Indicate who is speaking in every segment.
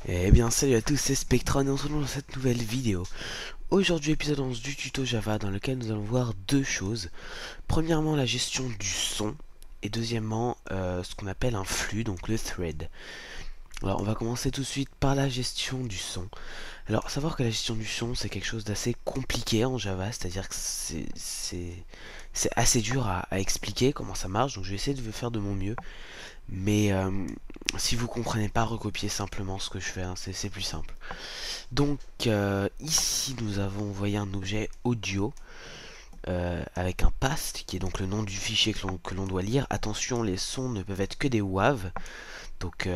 Speaker 1: Eh bien salut à tous, c'est Spectron et on se retrouve dans cette nouvelle vidéo. Aujourd'hui épisode 11 du tuto Java dans lequel nous allons voir deux choses. Premièrement la gestion du son et deuxièmement ce qu'on appelle un flux, donc le thread. Alors on va commencer tout de suite par la gestion du son. Alors savoir que la gestion du son c'est quelque chose d'assez compliqué en Java, c'est-à-dire que c'est assez dur à expliquer comment ça marche, donc je vais essayer de faire de mon mieux. Mais si vous comprenez pas, recopiez simplement ce que je fais, hein, c'est plus simple. Donc ici nous avons envoyé un objet audio avec un path qui est donc le nom du fichier que l'on doit lire. Attention, les sons ne peuvent être que des WAV. Donc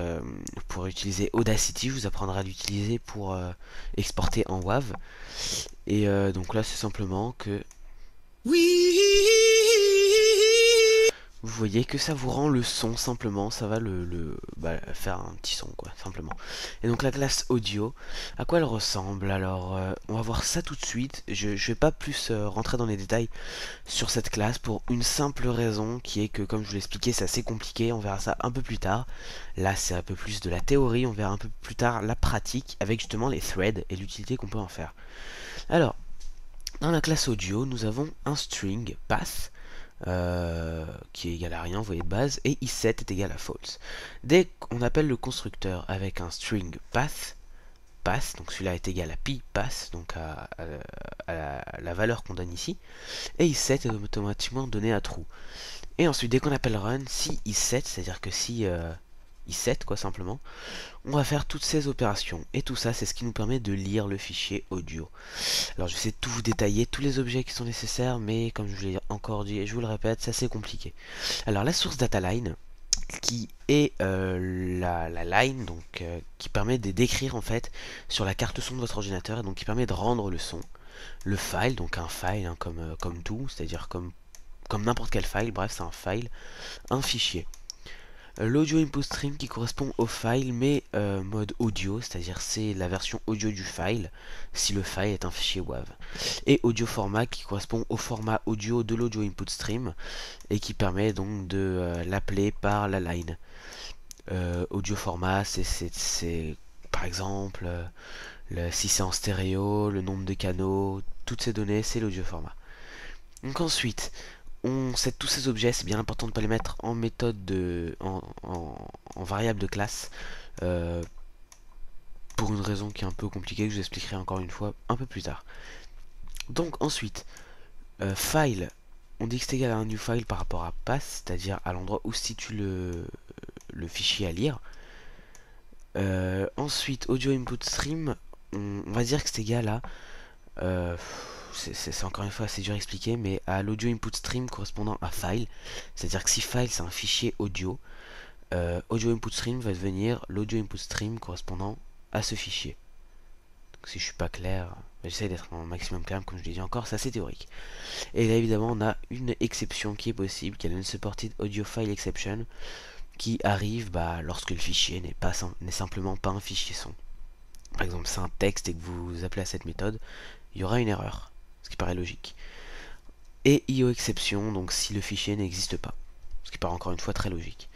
Speaker 1: pour utiliser Audacity, je vous apprendrai à l'utiliser pour exporter en WAV. Et donc là c'est simplement que vous voyez que ça vous rend le son simplement, ça va faire un petit son quoi, simplement. Et donc la classe audio, à quoi elle ressemble? Alors on va voir ça tout de suite. Je vais pas plus rentrer dans les détails sur cette classe pour une simple raison qui est que comme je vous l'ai expliqué c'est assez compliqué, on verra ça un peu plus tard. Là c'est un peu plus de la théorie, on verra un peu plus tard la pratique avec justement les threads et l'utilité qu'on peut en faire. Alors, dans la classe audio, nous avons un string path qui est égal à rien, vous voyez de base, et i7 est égal à false. Dès qu'on appelle le constructeur avec un string path, donc celui-là est égal à pi path, donc à la valeur qu'on donne ici, et i7 est automatiquement donné à true. Et ensuite, dès qu'on appelle run, si i7, c'est-à-dire que si i7 quoi simplement, on va faire toutes ces opérations. Et tout ça, c'est ce qui nous permet de lire le fichier audio. Alors je vais essayer de tout vous détailler, tous les objets qui sont nécessaires, mais comme je vous l'ai encore dit et je vous le répète, c'est assez compliqué. Alors la source dataline, qui est la line donc qui permet de décrire en fait sur la carte son de votre ordinateur et donc qui permet de rendre le son, le file, donc un file hein, comme tout, c'est-à-dire comme n'importe quel file, bref c'est un file, un fichier. L'audio input stream qui correspond au file mais mode audio, c'est-à-dire c'est la version audio du file si le file est un fichier WAV. Et audio format qui correspond au format audio de l'audio input stream et qui permet donc de l'appeler par la line. Audio format c'est par exemple si c'est en stéréo, le nombre de canaux, toutes ces données c'est l'audio format. Donc ensuite on set tous ces objets, c'est bien important de ne pas les mettre en méthode en variable de classe pour une raison qui est un peu compliquée que je vous expliquerai encore une fois un peu plus tard. Donc ensuite, file, on dit que c'est égal à un new file par rapport à path, c'est-à-dire à l'endroit où se situe le fichier à lire. Ensuite, audio input stream, on va dire que c'est égal à c'est encore une fois assez dur à expliquer, mais à l'audio input stream correspondant à file. C'est-à-dire que si file c'est un fichier audio, audio input stream va devenir l'audio input stream correspondant à ce fichier. Donc si je suis pas clair, j'essaie d'être un maximum clair, comme je l'ai dit encore, c'est assez théorique. Et là évidemment on a une exception qui est possible, qui est l'unsupported audio file exception, qui arrive lorsque le fichier n'est simplement pas un fichier son. Par exemple c'est un texte et que vous appelez à cette méthode, il y aura une erreur, ce qui paraît logique. Et IO exception, donc si le fichier n'existe pas, ce qui paraît encore une fois très logique.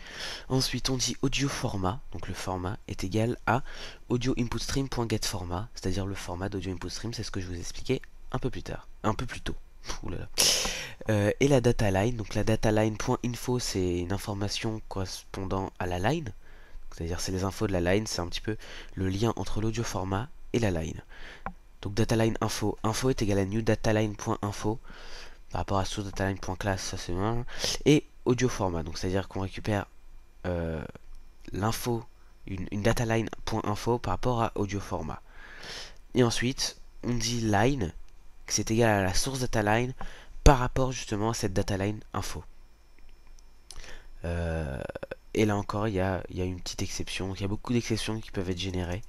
Speaker 1: Ensuite on dit audio format, donc le format est égal à audio input stream.getFormat, c'est-à-dire le format d'audio input stream, c'est ce que je vous expliquais un peu plus tard, un peu plus tôt. Et la data line, donc la data line.info c'est une information correspondant à la line, c'est-à-dire c'est les infos de la line, c'est un petit peu le lien entre l'audio format et la line. Donc dataline info, info est égal à new dataline.info par rapport à source dataline.class, ça c'est bien. Et audio format, donc c'est-à-dire qu'on récupère l'info, une dataline.info par rapport à audio format. Et ensuite, on dit line, que c'est égal à la source dataline par rapport justement à cette dataline info. Et là encore, il y a une petite exception, il y a beaucoup d'exceptions qui peuvent être générées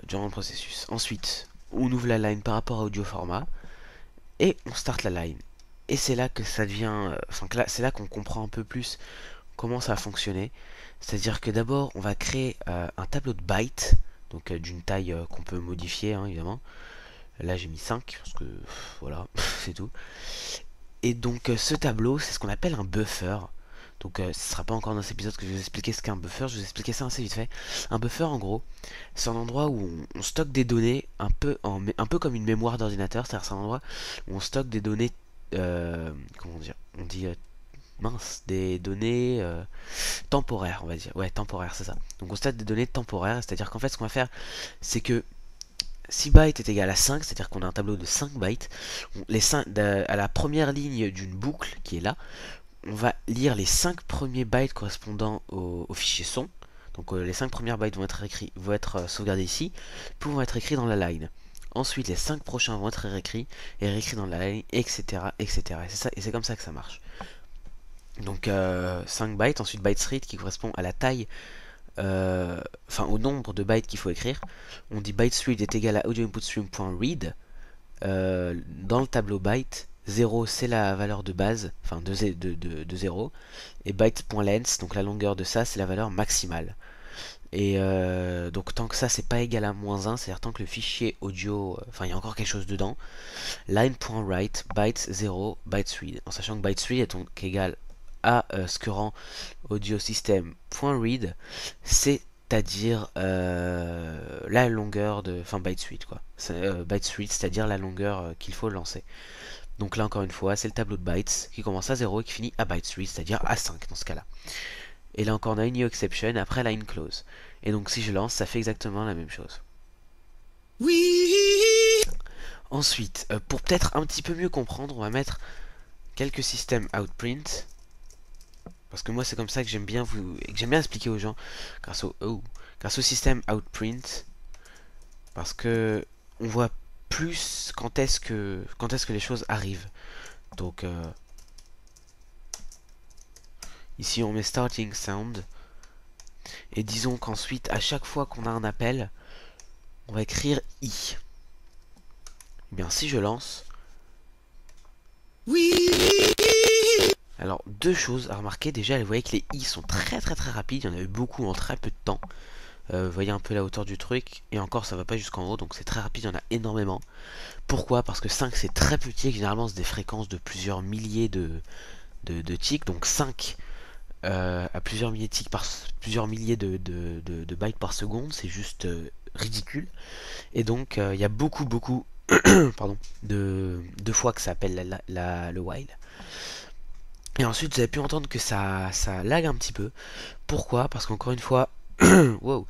Speaker 1: durant le processus. Ensuite, on ouvre la line par rapport à audio format et on start la line. Et c'est là que ça devient, c'est là qu'on comprend un peu plus comment ça va fonctionner. C'est-à-dire que d'abord, on va créer un tableau de bytes, donc d'une taille qu'on peut modifier, hein, évidemment. Là, j'ai mis 5, parce que voilà, c'est tout. Et donc, ce tableau, c'est ce qu'on appelle un buffer. Donc ce sera pas encore dans cet épisode que je vais vous expliquer ce qu'est un buffer, je vais vous expliquer ça assez vite fait. Un buffer en gros, c'est un endroit où on stocke des données un peu comme une mémoire d'ordinateur, c'est-à-dire c'est un endroit où on stocke des données, comment dire, on dit mince, des données temporaires, on va dire. Ouais, temporaires, c'est ça. Donc on stocke des données temporaires, c'est-à-dire qu'en fait ce qu'on va faire, c'est que si byte est égal à 5, c'est-à-dire qu'on a un tableau de 5 bytes, à la première ligne d'une boucle qui est là, on va lire les 5 premiers bytes correspondant au fichier son. Donc les 5 premières bytes vont être sauvegardés ici, puis vont être écrits dans la line. Ensuite, les 5 prochains vont être réécrits et réécrits dans la line, etc. etc. Et c'est comme ça que ça marche. Donc 5 bytes, ensuite bytes read qui correspond à la taille, au nombre de bytes qu'il faut écrire. On dit bytes read est égal à audioinputstream.read. Dans le tableau byte, 0 c'est la valeur de base, enfin de 0, et byte.length, donc la longueur de ça, c'est la valeur maximale. Et donc tant que ça c'est pas égal à -1, c'est-à-dire tant que le fichier audio, il y a encore quelque chose dedans, line.write bytes 0 bytes read, en sachant que bytes read est donc égal à ce que rend audio system.read, c'est-à-dire la longueur de, bytes read quoi, bytes read, c'est-à-dire la longueur qu'il faut lancer. Donc là encore une fois, c'est le tableau de bytes qui commence à 0 et qui finit à bytes read, c'est-à-dire à 5 dans ce cas-là. Et là encore on a une new exception après line close. Et donc si je lance, ça fait exactement la même chose. Oui. Ensuite, pour peut-être un petit peu mieux comprendre, on va mettre quelques systèmes outprint. Parce que moi c'est comme ça que j'aime bien expliquer aux gens grâce au système outprint. Parce que on voit plus quand est-ce que les choses arrivent. Donc ici on met starting sound. Et disons qu'ensuite à chaque fois qu'on a un appel, on va écrire i. Et bien si je lance, oui. Alors deux choses à remarquer. Déjà, vous voyez que les i sont très rapides. Il y en a eu beaucoup en très peu de temps. Vous voyez un peu la hauteur du truc. Et encore ça va pas jusqu'en haut. Donc c'est très rapide, il y en a énormément. Pourquoi? Parce que 5 c'est très petit. Généralement c'est des fréquences de plusieurs milliers de ticks. Donc 5 à plusieurs milliers de ticks par plusieurs milliers de bytes par seconde. C'est juste ridicule. Et donc il y a beaucoup pardon, de fois que ça appelle le while. Et ensuite, vous avez pu entendre que ça lag un petit peu. Pourquoi? Parce qu'encore une fois, wow,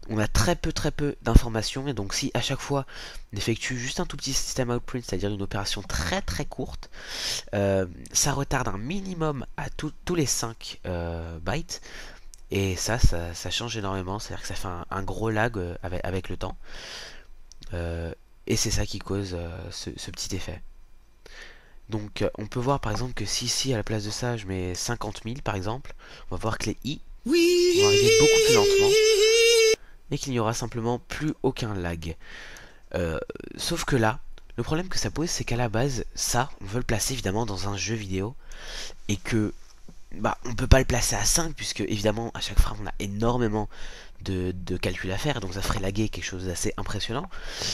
Speaker 1: on a très peu d'informations. Et donc, si à chaque fois on effectue juste un tout petit système outprint, c'est-à-dire une opération très courte, ça retarde un minimum à tous les 5 bytes. Et ça change énormément. C'est-à-dire que ça fait un gros lag avec le temps. Et c'est ça qui cause ce petit effet. Donc on peut voir par exemple que si ici à la place de ça je mets 50 000 par exemple, on va voir que les i vont arriver beaucoup plus lentement et qu'il n'y aura simplement plus aucun lag. Sauf que là, le problème que ça pose c'est qu'à la base, ça, on veut le placer évidemment dans un jeu vidéo et que on peut pas le placer à 5 puisque évidemment à chaque frame on a énormément de calculs à faire, donc ça ferait laguer quelque chose d'assez impressionnant.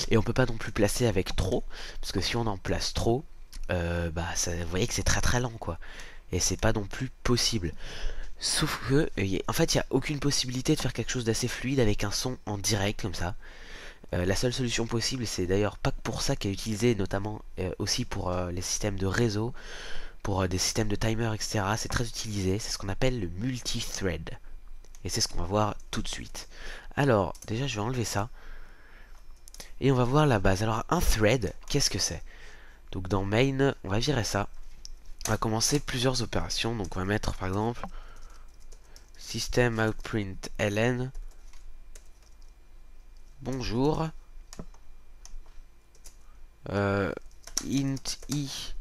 Speaker 1: Et on peut pas non plus placer avec trop, parce que si on en place trop, vous voyez que c'est très lent quoi. Et c'est pas non plus possible. Sauf que, en fait, il n'y a aucune possibilité de faire quelque chose d'assez fluide avec un son en direct comme ça. La seule solution possible, c'est d'ailleurs pas que pour ça qu'elle est utilisée, notamment aussi pour les systèmes de réseau, pour des systèmes de timer, etc. C'est très utilisé, c'est ce qu'on appelle le multi-thread. Et c'est ce qu'on va voir tout de suite. Alors, déjà, je vais enlever ça. Et on va voir la base. Alors, un thread, qu'est-ce que c'est? Donc dans main, on va virer ça. On va commencer plusieurs opérations. Donc on va mettre par exemple system outprint ln. Bonjour. Int i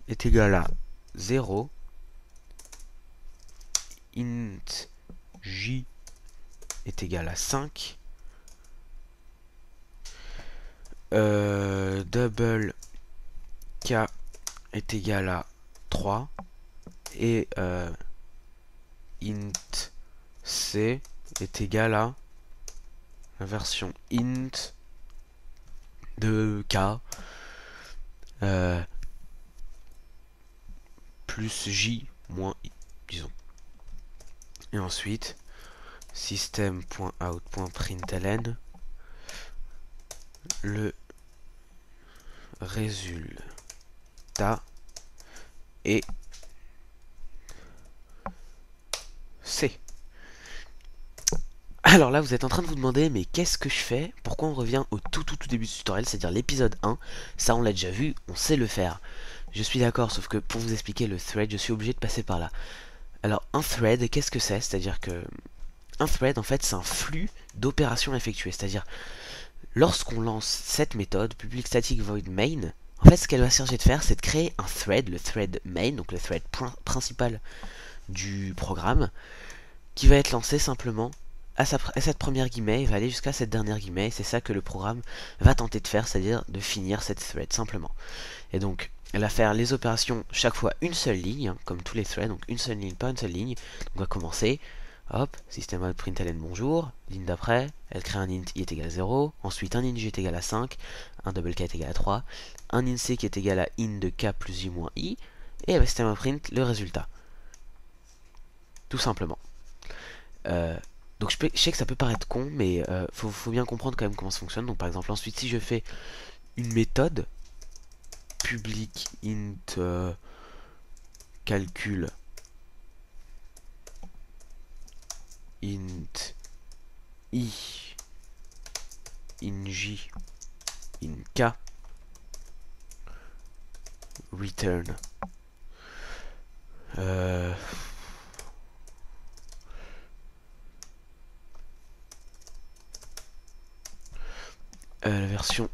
Speaker 1: est égal à 0. Int j est égal à 5. Double k est égal à 3 et int c est égal à la version int de k plus j moins disons. Et ensuite, system.out.println, le résultat est C. Alors là, vous êtes en train de vous demander, mais qu'est-ce que je fais? Pourquoi on revient au tout début du tutoriel, c'est-à-dire l'épisode 1? Ça, on l'a déjà vu, on sait le faire. Je suis d'accord, sauf que pour vous expliquer le thread, je suis obligé de passer par là. Alors, un thread, qu'est-ce que c'est? C'est-à-dire que un thread, en fait, c'est un flux d'opérations effectuées. C'est-à-dire, lorsqu'on lance cette méthode, public static void main, en fait, ce qu'elle va charger de faire, c'est de créer un thread, le thread main, donc le thread principal du programme, qui va être lancé simplement à cette première guillemets et va aller jusqu'à cette dernière guillemets. C'est ça que le programme va tenter de faire, c'est-à-dire de finir cette thread simplement. Et donc, elle va faire les opérations chaque fois une seule ligne, hein, comme tous les threads, donc une seule ligne, pas une seule ligne. Donc on va commencer, hop, system.out.println bonjour, ligne d'après, elle crée un int i est égal à 0, ensuite un int j est égal à 5, un double k est égal à 3, un int c qui est égal à in de k plus i moins i, et elle va system.out.print le résultat. Tout simplement. Donc je sais que ça peut paraître con, mais faut bien comprendre quand même comment ça fonctionne. Donc par exemple, ensuite, si je fais une méthode public int calcul int i in j in k return la version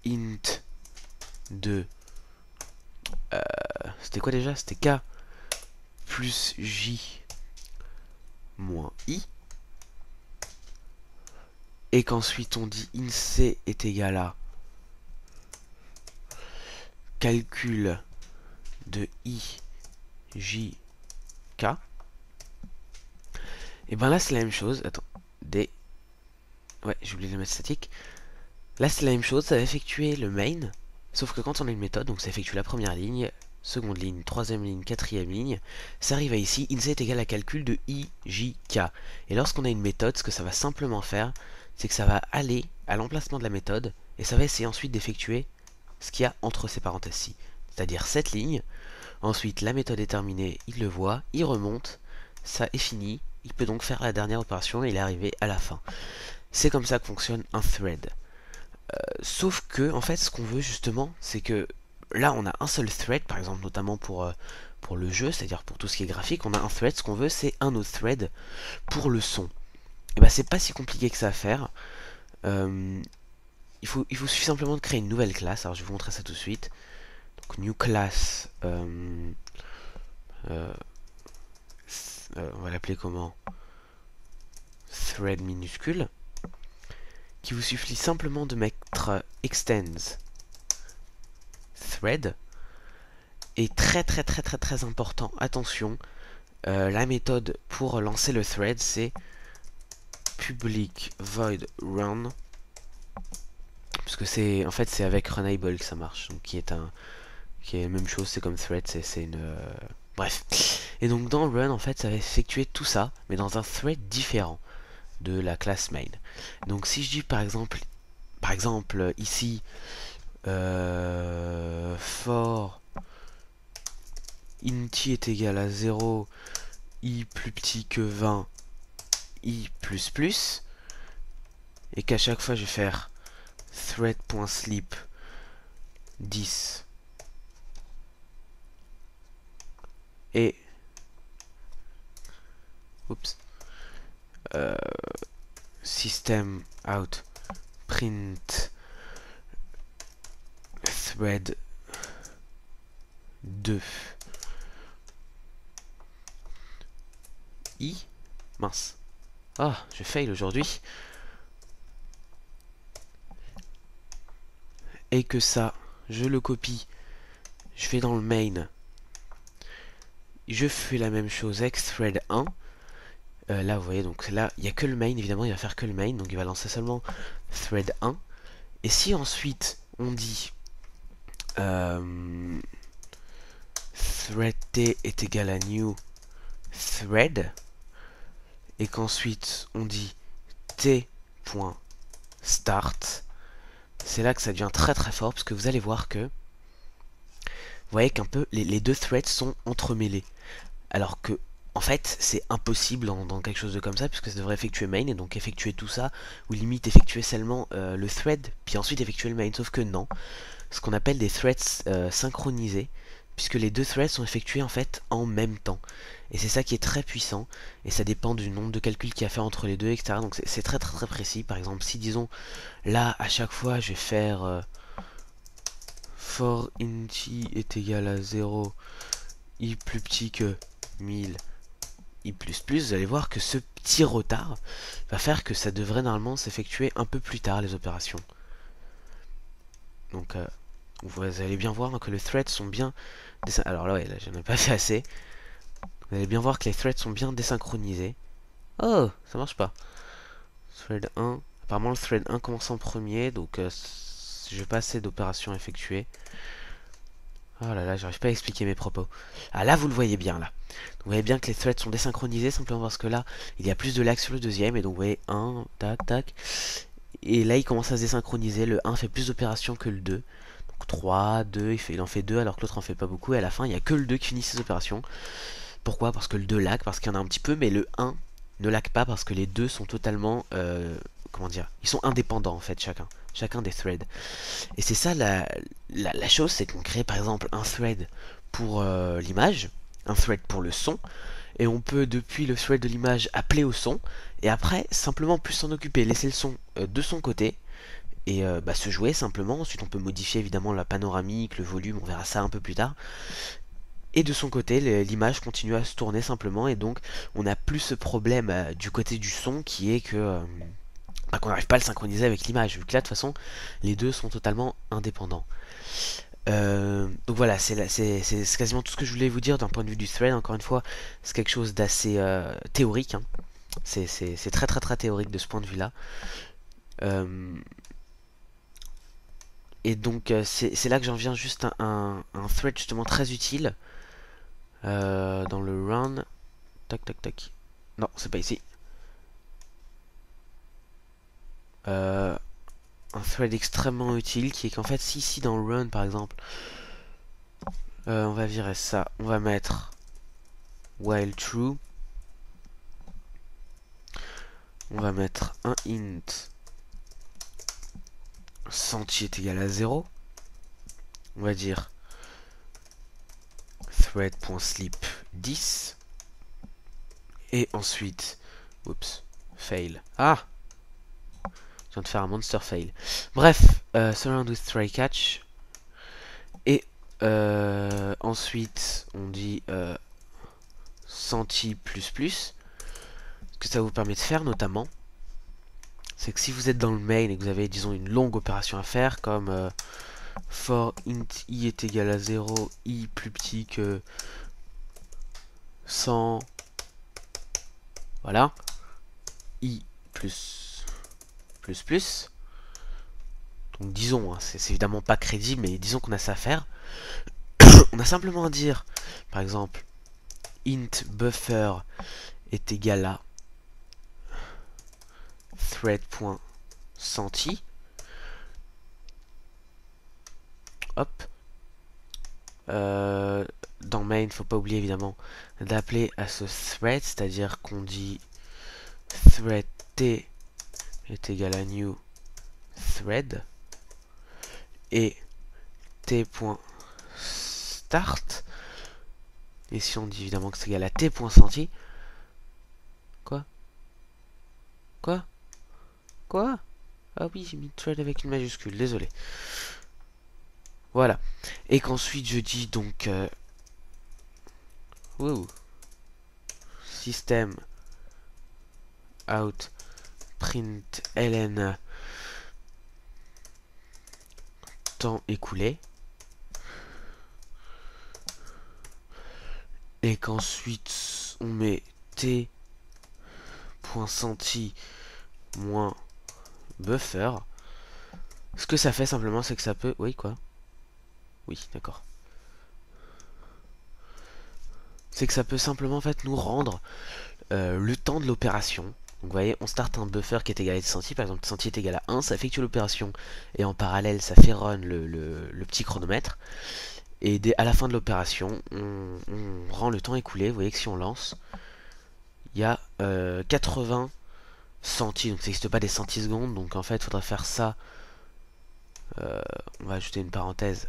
Speaker 1: int de c'était quoi déjà? C'était k plus j moins i, et qu'ensuite on dit inc est égal à calcul de i j k, et ben là c'est la même chose. Attends, ouais, j'ai oublié de mettre statique. Là c'est la même chose, ça va effectuer le main, sauf que quand on a une méthode, donc ça effectue la première ligne, seconde ligne, troisième ligne, quatrième ligne, ça arrive à ici, inc est égal à calcul de i, j, k. Et lorsqu'on a une méthode, ce que ça va simplement faire, c'est que ça va aller à l'emplacement de la méthode, et ça va essayer ensuite d'effectuer ce qu'il y a entre ces parenthèses-ci. C'est-à-dire cette ligne, ensuite la méthode est terminée, il le voit, il remonte, ça est fini, il peut donc faire la dernière opération et il est arrivé à la fin. C'est comme ça que fonctionne un thread. Sauf que, en fait, ce qu'on veut justement, c'est que là, on a un seul thread, par exemple, notamment pour le jeu, c'est-à-dire pour tout ce qui est graphique, on a un thread, ce qu'on veut, c'est un autre thread pour le son. Et bah, c'est pas si compliqué que ça à faire. Il vous suffit simplement de créer une nouvelle classe. Alors, je vais vous montrer ça tout de suite. Donc, new class. On va l'appeler comment? Thread minuscule. Qui vous suffit simplement de mettre extends thread. Et très important, attention, la méthode pour lancer le thread, c'est public void run, parce que c'est en fait c'est avec runable que ça marche, donc qui est la même chose, c'est comme thread, c'est une bref. Et donc dans run, en fait, ça va effectuer tout ça, mais dans un thread différent de la classe main. Donc si je dis par exemple ici for int i est égal à 0, i plus petit que 20, i plus plus, et qu'à chaque fois je vais faire thread.sleep 10 et oups system out print thread 2 i, mince, ah, je fail aujourd'hui, et que ça, je le copie, je vais dans le main, je fais la même chose avec thread 1, là vous voyez, donc là il n'y a que le main, évidemment il va faire que le main, donc il va lancer seulement thread 1, et si ensuite on dit thread t est égal à new thread et qu'ensuite on dit t.start, c'est là que ça devient très très fort parce que vous allez voir que vous voyez qu'un peu les deux threads sont entremêlés. Alors que en fait c'est impossible dans quelque chose de comme ça puisque ça devrait effectuer main et donc effectuer tout ça ou limite effectuer seulement le thread puis ensuite effectuer le main, sauf que non, ce qu'on appelle des threads synchronisés puisque les deux threads sont effectués en fait en même temps et c'est ça qui est très puissant et ça dépend du nombre de calculs qu'il y a à faire entre les deux, etc. Donc c'est très très très précis. Par exemple si disons là à chaque fois je vais faire for int i est égal à 0, i plus petit que 1000, i++, vous allez voir que ce petit retard va faire que ça devrait normalement s'effectuer un peu plus tard les opérations. Donc vous allez bien voir hein, que les threads sont bien... Alors là, ouais, là j'en ai pas fait assez. Vous allez bien voir que les threads sont bien désynchronisés. Oh, ça marche pas. Thread 1. Apparemment le thread 1 commence en premier, donc j'ai pas assez d'opérations effectuées. Oh là là, j'arrive pas à expliquer mes propos. Ah là, vous le voyez bien là. Vous voyez bien que les threads sont désynchronisés simplement parce que là, il y a plus de lag sur le deuxième. Et donc vous voyez 1, tac, tac. Et là, il commence à se désynchroniser. Le 1 fait plus d'opérations que le 2. Donc 3, 2, il en fait 2 alors que l'autre en fait pas beaucoup. Et à la fin, il n'y a que le 2 qui finit ses opérations. Pourquoi? Parce que le 2 lag, parce qu'il y en a un petit peu. Mais le 1 ne lag pas parce que les deux sont totalement... comment dire? Ils sont indépendants en fait, chacun des threads. Et c'est ça la chose, c'est qu'on crée par exemple un thread pour l'image, un thread pour le son, et on peut depuis le thread de l'image appeler au son, et après simplement plus s'en occuper, laisser le son de son côté, et se jouer simplement. Ensuite on peut modifier évidemment la panoramique, le volume, on verra ça un peu plus tard. Et de son côté, l'image continue à se tourner simplement, et donc on n'a plus ce problème du côté du son qui est que... qu'on n'arrive pas à le synchroniser avec l'image, vu que là de toute façon les deux sont totalement indépendants. Donc voilà, c'est quasiment tout ce que je voulais vous dire d'un point de vue du thread. Encore une fois, c'est quelque chose d'assez théorique, hein. C'est très très très théorique de ce point de vue là. Et donc c'est là que j'en viens juste un thread justement très utile dans le run. Tac tac tac. Non, c'est pas ici. Un thread extrêmement utile qui est qu'en fait, si ici dans le run par exemple, on va virer ça, on va mettre while true, on va mettre un int senti est égal à 0, on va dire thread.sleep 10 et ensuite oups, fail. Ah, je viens de faire un monster fail. Bref, surround with try catch et ensuite on dit senti plus. Ce que ça vous permet de faire notamment, c'est que si vous êtes dans le main et que vous avez disons une longue opération à faire comme for int i est égal à 0, i plus petit que 100, voilà, i plus, donc disons, hein, c'est évidemment pas crédible, mais disons qu'on a ça à faire. On a simplement à dire, par exemple, int buffer est égal à thread.senti. Hop. Dans main, faut pas oublier évidemment d'appeler à ce thread, c'est-à-dire qu'on dit thread t est égal à new thread et t.start. Et si on dit évidemment que c'est égal à t.senti. Quoi? Ah oui, j'ai mis thread avec une majuscule, désolé. Voilà. Et qu'ensuite je dis donc system out print ln temps écoulé. Et qu'ensuite on met t.senti moins buffer. Ce que ça fait simplement, c'est que ça peut... Oui, quoi? Oui, d'accord. c'est que ça peut simplement en fait nous rendre le temps de l'opération. Donc vous voyez, on start un buffer qui est égal à centi, par exemple centi est égal à 1, ça effectue l'opération, et en parallèle ça fait run le petit chronomètre, et à la fin de l'opération, on rend le temps écoulé. Vous voyez que si on lance, il y a 80 centi, donc ça n'existe pas des centisecondes, donc en fait il faudra faire ça, on va ajouter une parenthèse,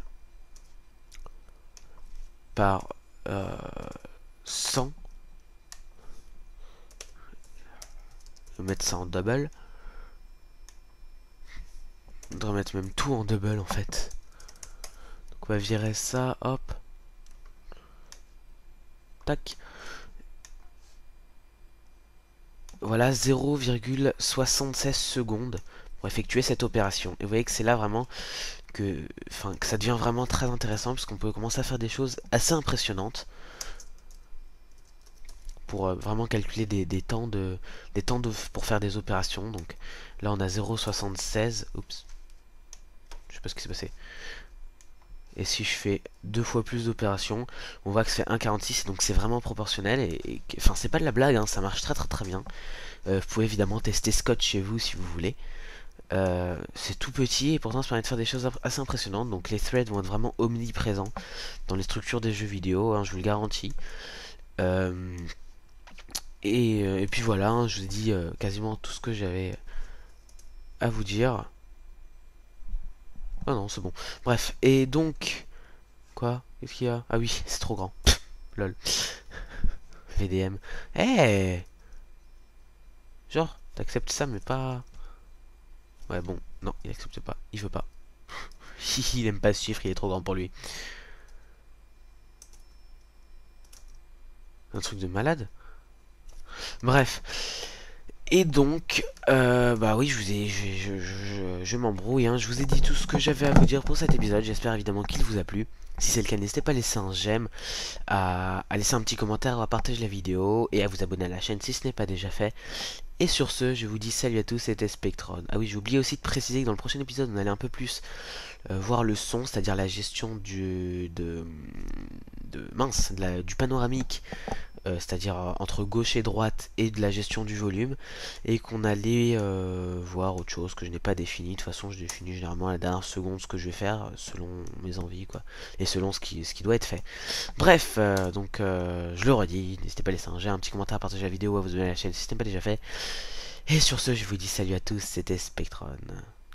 Speaker 1: par 100, on va mettre ça en double, on devrait mettre même tout en double en fait. Donc on va virer ça, hop, tac. Voilà, 0,76 secondes pour effectuer cette opération. Et vous voyez que c'est là vraiment que ça devient vraiment très intéressant, puisqu'on peut commencer à faire des choses assez impressionnantes pour vraiment calculer des temps pour faire des opérations. Donc là on a 0,76, oups, je sais pas ce qui s'est passé. Et si je fais 2 fois plus d'opérations, on voit que c'est 1,46, donc c'est vraiment proportionnel. Enfin, c'est pas de la blague, hein, ça marche très bien. Vous pouvez évidemment tester Scott chez vous si vous voulez. C'est tout petit et pourtant ça permet de faire des choses assez impressionnantes. Donc les threads vont être vraiment omniprésents dans les structures des jeux vidéo, hein, je vous le garantis. Et puis voilà, hein, je vous ai dit quasiment tout ce que j'avais à vous dire. Ah non, c'est bon. Bref, et donc... Quoi? Qu'est-ce qu'il y a? Ah oui, c'est trop grand. Pff, lol. VDM. Eh hey, genre, t'acceptes ça, mais pas... Ouais, bon, non, il accepte pas. Il veut pas. Il aime pas ce chiffre, il est trop grand pour lui. Un truc de malade. Bref. Et donc, bah oui, je m'embrouille, hein. Je vous ai dit tout ce que j'avais à vous dire pour cet épisode. J'espère évidemment qu'il vous a plu. Si c'est le cas, n'hésitez pas à laisser un j'aime, à laisser un petit commentaire, à partager la vidéo et à vous abonner à la chaîne si ce n'est pas déjà fait. Et sur ce, je vous dis salut à tous, c'était Spectron. Ah oui, j'ai oublié aussi de préciser que dans le prochain épisode, on allait un peu plus voir le son, c'est-à-dire la gestion du panoramique, c'est-à-dire entre gauche et droite, et de la gestion du volume, et qu'on allait voir autre chose que je n'ai pas défini. De toute façon, je définis généralement à la dernière seconde ce que je vais faire selon mes envies, quoi, et selon ce qui doit être fait. Bref, donc je le redis, n'hésitez pas à laisser un j'aime, un petit commentaire, à partager la vidéo, à vous abonner à la chaîne si ce n'est pas déjà fait. Et sur ce, je vous dis salut à tous, c'était Spectron.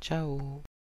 Speaker 1: Ciao.